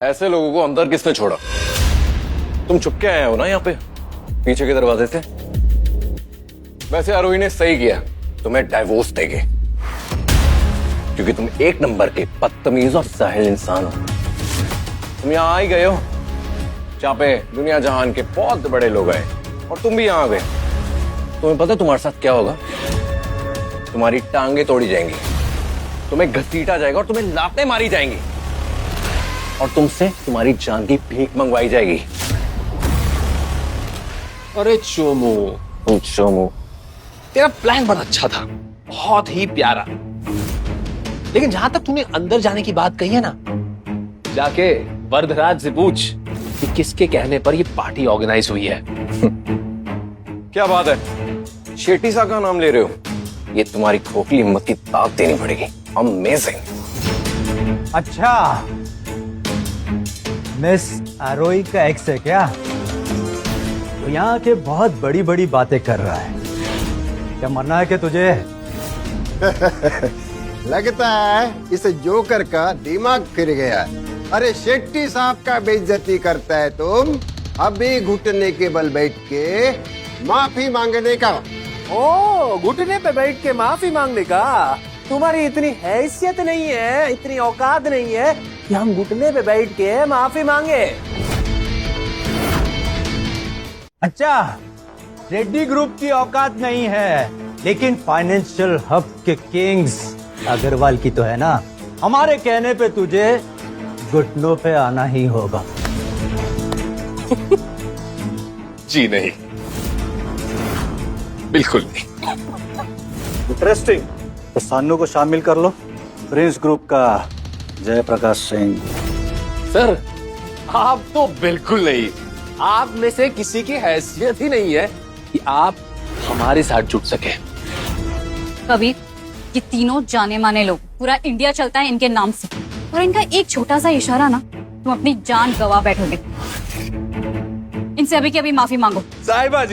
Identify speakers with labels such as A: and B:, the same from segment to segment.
A: ऐसे लोगों को अंदर किसने छोड़ा? तुम चुपके आए हो ना यहाँ पे पीछे के दरवाजे से। वैसे आरोही ने सही किया, तुम्हें डाइवोर्स देंगे क्योंकि तुम एक नंबर के बदतमीज और साहिल इंसान हो। तुम यहाँ आ ही गए हो जहाँ पे दुनिया जहान के बहुत बड़े लोग आए और तुम भी यहाँ आ गए। तुम्हें पता है तुम्हारे साथ क्या होगा? तुम्हारी टांगे तोड़ी जाएंगी, तुम्हें घसीटा जाएगा और तुम्हें लातें मारी जाएंगी और तुमसे तुम्हारी जान की भीख मंगवाई जाएगी।
B: अरे चोमू, तेरा प्लान बड़ा अच्छा था, बहुत ही प्यारा। लेकिन जहां तक तूने अंदर जाने की बात कही है ना, जाके वरदराज से पूछ कि किसके कहने पर ये पार्टी ऑर्गेनाइज हुई है।
A: क्या बात है, शेट्टी साहब का नाम ले रहे हो? ये तुम्हारी खोखली हिम्मत की ताक देनी पड़ेगी। अमेजिंग।
C: अच्छा, मिस आरोही का एक्स है क्या? तो यहाँ के बहुत बड़ी बड़ी बातें कर रहा है। क्या मरना है कि तुझे?
D: लगता है इस जोकर का दिमाग फिर गया। अरे शेट्टी साहब का बेइज्जती करता है तुम, अभी घुटने के बल बैठ के माफी मांगने का।
B: ओ, घुटने पे बैठ के माफी मांगने का? तुम्हारी इतनी हैसियत नहीं है, इतनी औकात नहीं है कि हम घुटने पे बैठ के माफी मांगे।
C: अच्छा, रेड्डी ग्रुप की औकात नहीं है, लेकिन फाइनेंशियल हब के किंग्स अग्रवाल की तो है ना। हमारे कहने पे तुझे घुटनों पे आना ही होगा।
B: जी नहीं, बिल्कुल नहीं।
C: इंटरेस्टिंग। तो सानू को शामिल कर लो। प्रिंस ग्रुप का जयप्रकाश सिंह।
B: सर, आप तो बिल्कुल नहीं। आप में से किसी की हैसियत ही नहीं है कि आप हमारे साथ जुट सके।
E: कबीर, ये तीनों जाने माने लोग, पूरा इंडिया चलता है इनके नाम से, और इनका एक छोटा सा इशारा ना, तुम अपनी जान गवा बैठोगे। इनसे अभी की अभी माफी मांगो।
B: साहिबा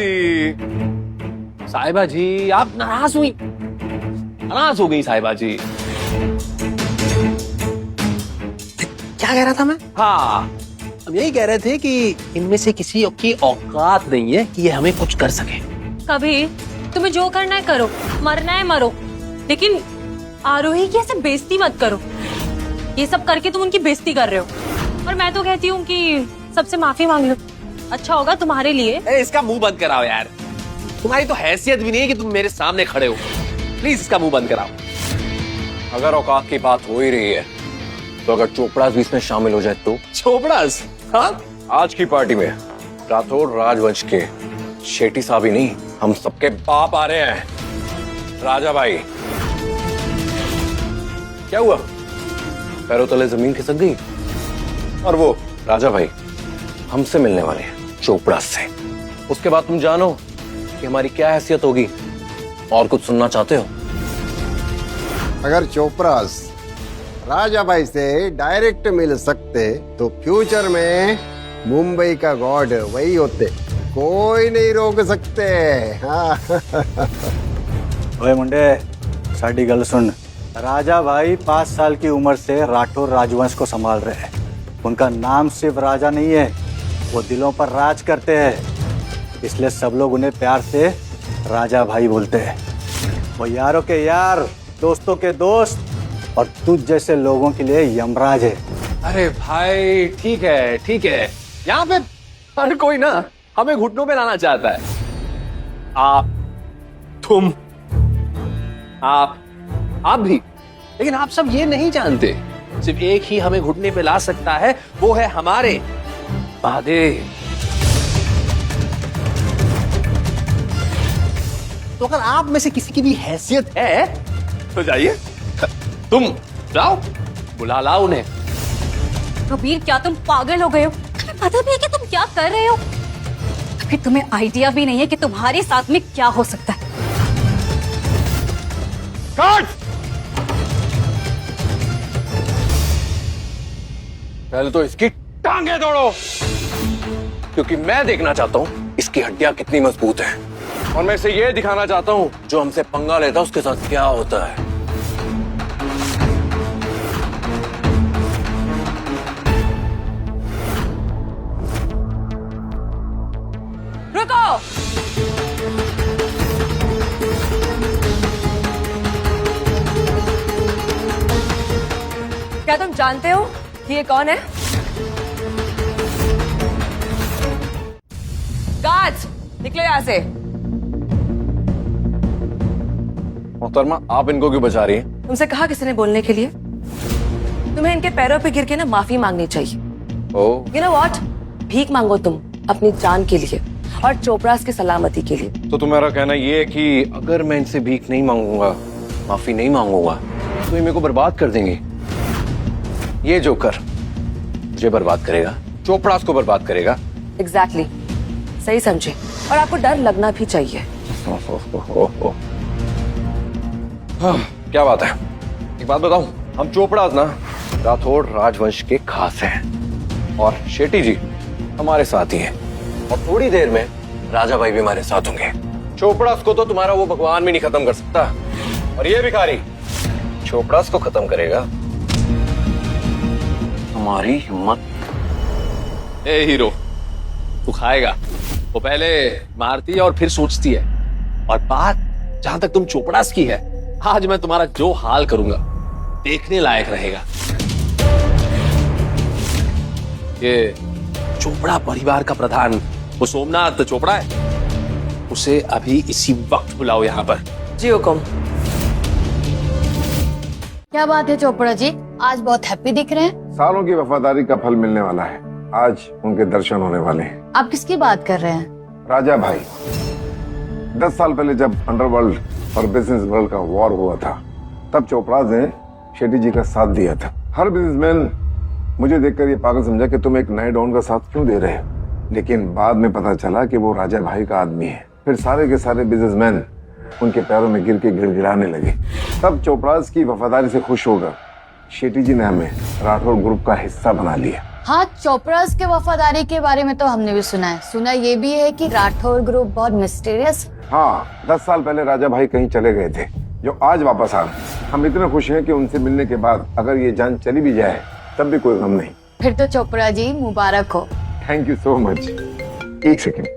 B: जी, आप नाराज हो गई साहिबा जी। क्या कह रहा था मैं? हाँ, हम यही कह रहे थे कि इनमें से किसी की औकात नहीं है कि ये हमें कुछ कर सके।
E: कबीर, तुम्हें जो करना है करो, मरना है मरो, लेकिन आरोही की ऐसे बेइज्जती मत करो। ये सब करके तुम उनकी बेइज्जती कर रहे हो, और मैं तो कहती हूँ कि सबसे माफी मांग लो, अच्छा होगा तुम्हारे लिए।
B: इसका मुंह बंद कराओ यार, तुम्हारी तो हैसियत भी नहीं है कि तुम मेरे सामने खड़े हो। प्लीज इसका मुंह बंद कराओ।
A: अगर औकात की बात हो ही रही है तो अगर चोपड़ा भी इसमें शामिल हो जाए तो?
B: चोपड़ास? हाँ?
A: आज की पार्टी में राठौर राजवंश के शेट्टी साहब ही नहीं, हम सबके बाप आ रहे हैं। राजा भाई, क्या हुआ? पैरों तले जमीन खिसक गई? और वो राजा भाई हमसे मिलने वाले हैं, चोपड़ा से। उसके बाद तुम जानो कि हमारी क्या हैसियत होगी। और कुछ सुनना चाहते हो?
D: अगर चोपरास राजा भाई से डायरेक्ट मिल सकते तो फ्यूचर में मुंबई का गॉड वही होते, कोई नहीं रोक सकते। हाँ।
C: ओए मुंडे, साडी गल सुन। राजा भाई 5 साल की उम्र से राठौर राजवंश को संभाल रहे हैं। उनका नाम सिर्फ राजा नहीं है, वो दिलों पर राज करते हैं, इसलिए सब लोग उन्हें प्यार से राजा भाई बोलते हैं। वो यारों के यार, दोस्तों के दोस्त, और तुझ जैसे लोगों के लिए यमराज है।
B: अरे भाई, ठीक है। यहाँ पे हर कोई ना हमें घुटनों पे लाना चाहता है। आप, तुम, आप भी। लेकिन आप सब ये नहीं जानते, सिर्फ एक ही हमें घुटने पे ला सकता है, वो है हमारे वादे। तो अगर आप में से किसी की भी हैसियत है तो जाइए, तुम जाओ, बुला लाओ उन्हें।
E: कबीर, क्या तुम पागल हो गए हो? तुम्हें पता भी है कि तुम क्या कर रहे हो? फिर तुम्हें आइडिया भी नहीं है कि तुम्हारे साथ में क्या हो सकता है।
A: काट! पहले तो इसकी टांगे तोड़ो, क्योंकि मैं देखना चाहता हूं इसकी हड्डियां कितनी मजबूत हैं, और मैं इसे ये दिखाना चाहता हूं जो हमसे पंगा लेता है उसके साथ क्या होता है।
F: जानते हो कि ये कौन है? गार्ड्स, निकलो यहाँ से।
A: मोहतरमा, आप इनको क्यों बचा रही हैं?
F: तुमसे कहा किसी ने बोलने के लिए? तुम्हें इनके पैरों पे गिर के ना माफी मांगनी चाहिए।
A: ओह,
F: यू नो व्हाट? भीख मांगो तुम अपनी जान के लिए और चोपड़ास की सलामती के लिए।
A: तो तुम्हारा कहना ये है कि अगर मैं इनसे भीख नहीं मांगूंगा, माफी नहीं मांगूंगा, तो ये मेरे को बर्बाद कर देंगे। ये जोकर मुझे बर्बाद करेगा, चोपड़ास को बर्बाद करेगा।
F: एग्जैक्टली, सही समझे। और आपको डर लगना भी चाहिए।
A: हाँ, क्या बात है। एक बात बताऊं, हम चोपड़ास ना राठौड़ राजवंश के खास हैं और शेट्टी जी हमारे साथ ही हैं और थोड़ी देर में राजा भाई भी हमारे साथ होंगे। चोपड़ास को तो तुम्हारा वो भगवान भी नहीं खत्म कर सकता और ये भिखारी चोपड़ास को खत्म करेगा। हमारी हिम्मत।
B: ए हीरो, तू खाएगा। वो पहले मारती है और फिर सोचती है। और बात जहां तक तुम चोपड़ास की है, आज मैं तुम्हारा जो हाल करूंगा देखने लायक रहेगा। ये चोपड़ा परिवार का प्रधान वो सोमनाथ चोपड़ा है, उसे अभी इसी वक्त बुलाओ यहाँ पर।
F: जी हुकुम।
G: क्या बात है चोपड़ा जी, आज बहुत हैप्पी दिख रहे हैं।
H: सालों की वफादारी का फल मिलने वाला है। आज उनके दर्शन होने वाले हैं।
G: आप किसकी बात कर रहे हैं?
H: राजा भाई। 10 साल पहले जब अंडरवर्ल्ड और बिजनेस वर्ल्ड का वॉर हुआ था, तब चोपड़ा ने शेट्टी जी का साथ दिया था। हर बिजनेसमैन मुझे देखकर ये पागल समझा कि तुम एक नए डॉन का साथ क्यों दे रहे हो, लेकिन बाद में पता चला कि वो राजा भाई का आदमी है। फिर सारे के सारे बिजनेसमैन उनके पैरों में गिर के गिड़गिड़ाने लगे। तब चोपड़ास की वफादारी से खुश होकर शेट्टी जी ने हमें राठौड़ ग्रुप का हिस्सा बना लिया।
G: हाँ, चोपड़ास के वफादारी के बारे में तो हमने भी सुना है। सुना ये भी है कि राठौड़ ग्रुप बहुत मिस्टीरियस।
H: हाँ, 10 साल पहले राजा भाई कहीं चले गए थे, जो आज वापस आ गए। हम इतने खुश हैं कि उनसे मिलने के बाद अगर ये जान चली भी जाए तब भी कोई गम नहीं।
G: फिर तो चोपड़ा जी मुबारक हो।
H: Thank you so much. एक सेकेंड।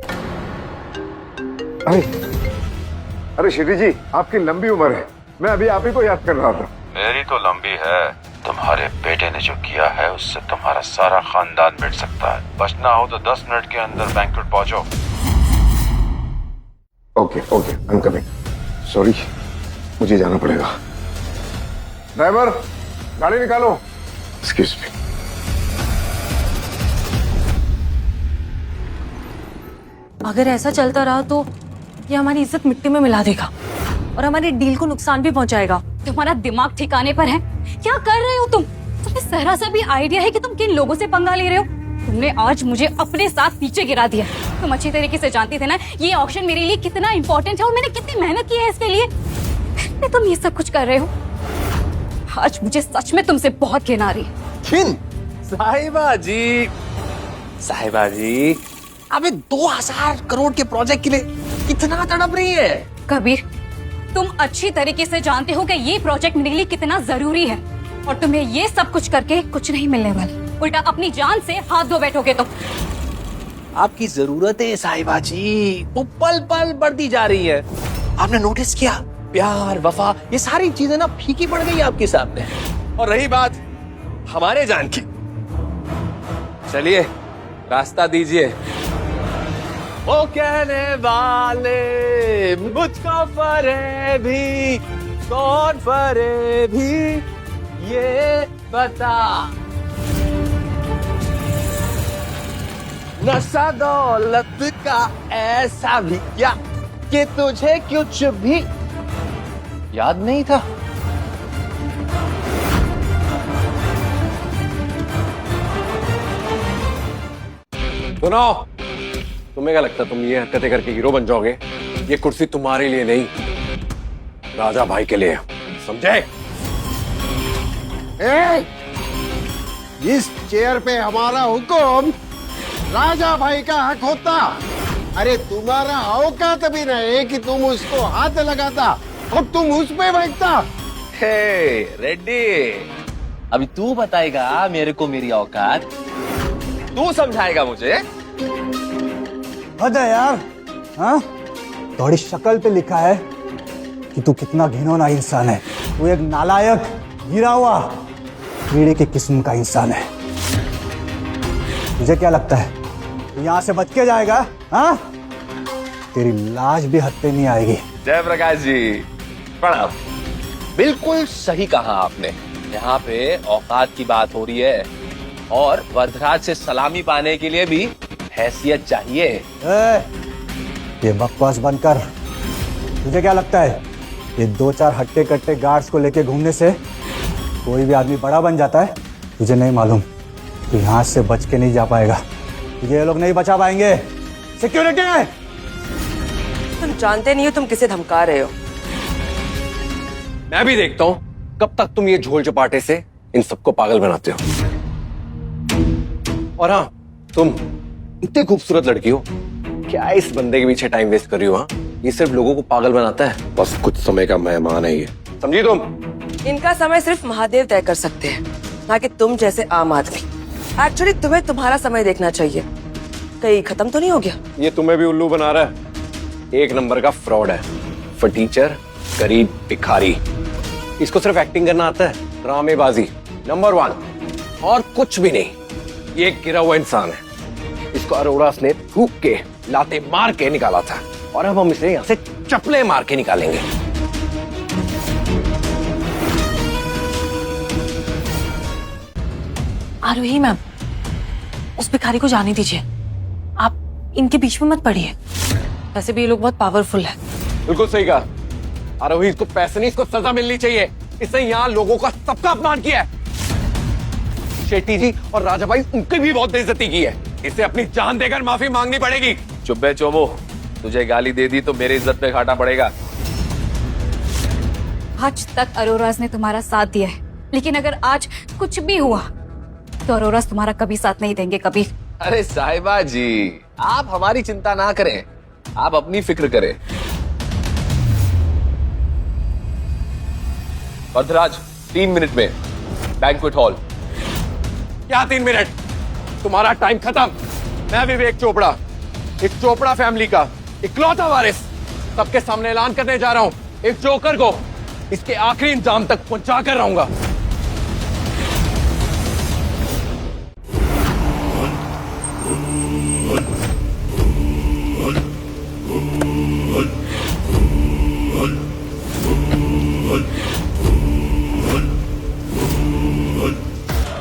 H: अरे शेट्टी जी, आपकी लंबी उम्र है। मैं अभी आप ही को याद कर रहा था।
I: मेरी तो लंबी है। तुम्हारे बेटे ने जो किया है उससे तुम्हारा सारा खानदान मिट सकता है। बचना हो तो 10 मिनट के अंदर बैंक्वेट पहुंचो।
H: Okay okay, I am coming. Sorry, मुझे जाना पड़ेगा। ड्राइवर, गाड़ी निकालो। Excuse me.
E: अगर ऐसा चलता रहा तो ये हमारी इज्जत मिट्टी में मिला देगा और हमारे डील को नुकसान भी पहुंचाएगा।
J: तुम्हारा दिमाग ठिकाने पर है? क्या कर रहे हो तुम? तुम्हें जरा सा भी आइडिया है कि तुम किन लोगों से पंगा ले रहे हो? तुमने आज मुझे अपने साथ नीचे गिरा दिया। तुम अच्छी तरीके से जानती थे ना ये ऑक्शन मेरे लिए कितना इम्पोर्टेंट है और मैंने कितनी मेहनत की है इसके लिए। फिर तुम ये सब कुछ कर रहे हो। आज मुझे सच में तुमसे बहुत घिन आ रही है।
B: घिन? साहिबा जी, साहिबा जी, अबे 2000 करोड़ के प्रोजेक्ट के लिए कितना तड़प रही है?
J: कबीर, तुम अच्छी तरीके से जानते हो कि ये प्रोजेक्ट मेरे लिए कितना जरूरी है और तुम्हें ये सब कुछ करके कुछ नहीं मिलने वाला। उल्टा अपनी जान से हाथ धो बैठोगे तुम।
B: आपकी जरूरतें साहिबा जी वो पल पल बढ़ती जा रही है। आपने नोटिस किया? प्यार, वफा, ये सारी चीजें ना फीकी पड़ गई आपके सामने। और रही बात हमारे जान की, चलिए रास्ता दीजिए। वो कहने वाले मुझको फरे भी, कौन फरे भी ये बता। नशा दौलत का ऐसा भी क्या कि तुझे कुछ भी याद नहीं था?
A: सुनो, तुम्हें क्या लगता है तुम ये हरकतें करके हीरो बन जाओगे? ये कुर्सी तुम्हारे लिए नहीं, राजा भाई के लिए, समझे?
D: इस चेयर पे हमारा हुक्म राजा भाई का हक होता। अरे तुम्हारा औकात भी नहीं कि तुम उसको हाथ लगाता और तुम उस पे बैठता।
B: हे रेड्डी, अभी तू बताएगा मेरे को मेरी औकात? तू समझाएगा मुझे?
C: हद है यार। हाँ, थोड़ी शक्ल पे लिखा है कि तू कितना घिनौना इंसान है। तू एक नालायक, गिरा हुआ, कीड़े की किस्म का इंसान है। तुझे क्या लगता है तू यहाँ से बच के जाएगा? हाँ, तेरी लाश भी हाथ पे नहीं आएगी।
B: जय प्रकाश जी, प्रणाम। बिल्कुल सही कहा आपने। यहाँ पे औकात की बात हो रही है और वरदराज से सलामी पाने के लिए भी हैसियत चाहिए।
C: ये बकवास बंद कर। तुझे क्या लगता है ये 2-4 हट्टे कट्टे गार्ड्स को लेके घूमने से कोई भी आदमी बड़ा बन जाता है? तुझे नहीं मालूम तू यहाँ से बच के नहीं जा पाएगा। तुझे ये लोग नहीं बचा पाएंगे। सिक्योरिटी है।
F: तुम जानते नहीं हो तुम किसे धमका रहे हो।
A: मैं भी देखता हूं कब तक तुम ये झोल चपाटे से इन सबको पागल बनाते हो। और हाँ, तुम इतनी खूबसूरत लड़की हो, क्या इस बंदे के पीछे टाइम वेस्ट कर रही हो? हाँ, ये सिर्फ लोगों को पागल बनाता है। बस कुछ समय का मेहमान है ये, समझी तुम?
F: इनका समय सिर्फ महादेव तय कर सकते हैं, ना कि तुम जैसे आम आदमी। एक्चुअली तुम्हें तुम्हारा समय देखना चाहिए। कहीं खत्म तो नहीं हो गया?
A: ये तुम्हें भी उल्लू बना रहा है। एक नंबर का फ्रॉड है, फटीचर, गरीब, भिखारी। इसको सिर्फ एक्टिंग करना आता है, ड्रामेबाजी नंबर 1, और कुछ भी नहीं। ये एक गिरा हुआ इंसान है। इसको अरोड़ा ने थूक के, लाते मार के निकाला था, और अब हम इसे यहाँ से चप्पलें मार के निकालेंगे।
E: आरोही मैम, उस भिखारी को जाने दीजिए। आप इनके बीच में मत पड़िए। वैसे भी ये लोग बहुत पावरफुल है।
A: बिल्कुल सही कहा आरोही, इसको पैसे नहीं, इसको सजा मिलनी चाहिए। इसने यहाँ लोगों का सबका अपमान किया है। शेट्टी जी और राजा भाई, उनकी भी बहुत बेइज्जती की है। इसे अपनी जान देकर माफी मांगनी पड़ेगी।
B: चुप बे चोमो, तुझे गाली दे दी तो मेरे इज्जत पे घाटा पड़ेगा।
J: आज तक अरोराज ने तुम्हारा साथ दिया है, लेकिन अगर आज कुछ भी हुआ तो अरोराज तुम्हारा कभी साथ नहीं देंगे, कभी।
B: अरे साहिबा जी, आप हमारी चिंता ना करें, आप अपनी फिक्र करें। वरदराज, 3 मिनट में बैंक्वेट हॉल।
A: क्या 3 मिनट? तुम्हारा टाइम खत्म। मैं विवेक चोपड़ा, इस चोपड़ा फैमिली का इकलौता वारिस, सबके सामने ऐलान करने जा रहा हूं। इस जोकर को इसके आखिरी इंजाम तक पहुंचा कर रहूंगा।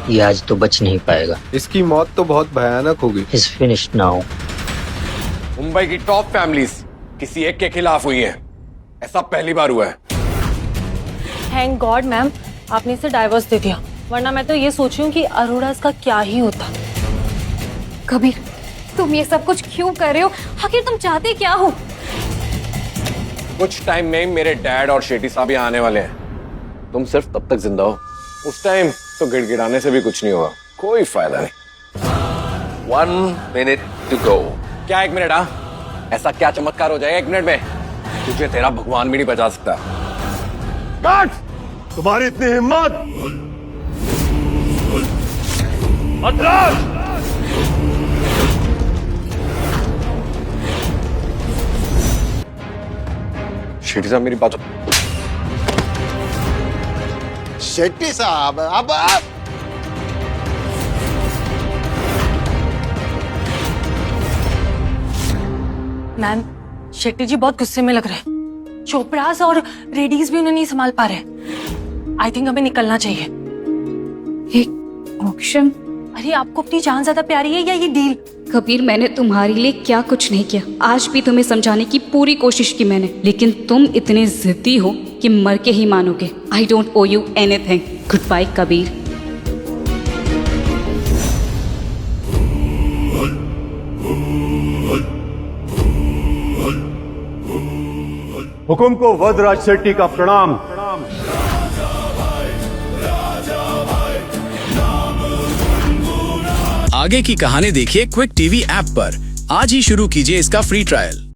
K: ये आज तो बच नहीं पाएगा।
L: इसकी मौत तो बहुत भयानक होगी।
K: He's finished now।
A: मुंबई की टॉप फैमिलीज किसी एक के खिलाफ हुई है, ऐसा पहली बार हुआ है।
E: थैंक गॉड मैम, आपने इसे डाइवोर्स दे दिया, वरना मैं तो ये सोच रही हूँ कि अरोड़ा का क्या ही होता।
J: कबीर, तुम ये सब कुछ क्यों कर रहे हो? आखिर तुम चाहते क्या हो?
A: कुछ टाइम में मेरे डैड और शेट्टी साहब यहाँ आने वाले हैं। तुम सिर्फ तब तक जिंदा हो, उस टाइम तो गिड़गिड़ाने से भी कुछ नहीं होगा, कोई फायदा नहीं।
B: 1 मिनट टू गो।
A: क्या 1 मिनट? हाँ, ऐसा क्या चमत्कार हो जाएगा 1 मिनट में? तुझे तेरा भगवान भी नहीं बचा सकता।
L: गार्ड, तुम्हारी इतनी हिम्मत! वरदराज!
A: शेट्टी साहब, मेरी बात।
D: शेट्टी साहब, अब
E: मैम, शेट्टी जी बहुत गुस्से में लग रहे हैं। चोपड़ास और रेडीज भी उन्हें नहीं संभाल पा रहे। आई थिंक हमें निकलना चाहिए।
J: एक ऑक्शन?
E: अरे, आपको अपनी जान ज्यादा प्यारी है या ये डील?
J: कबीर, मैंने तुम्हारे लिए क्या कुछ नहीं किया। आज भी तुम्हें समझाने की पूरी कोशिश की मैंने, लेकिन तुम इतने जिद्दी हो कि मर के ही मानोगे। I don't owe you anything. Goodbye Kabir.
L: हुकुम को वरदराज शेट्टी का प्रणाम।
M: आगे की कहानी देखिए क्विक टीवी ऐप पर। आज ही शुरू कीजिए इसका फ्री ट्रायल।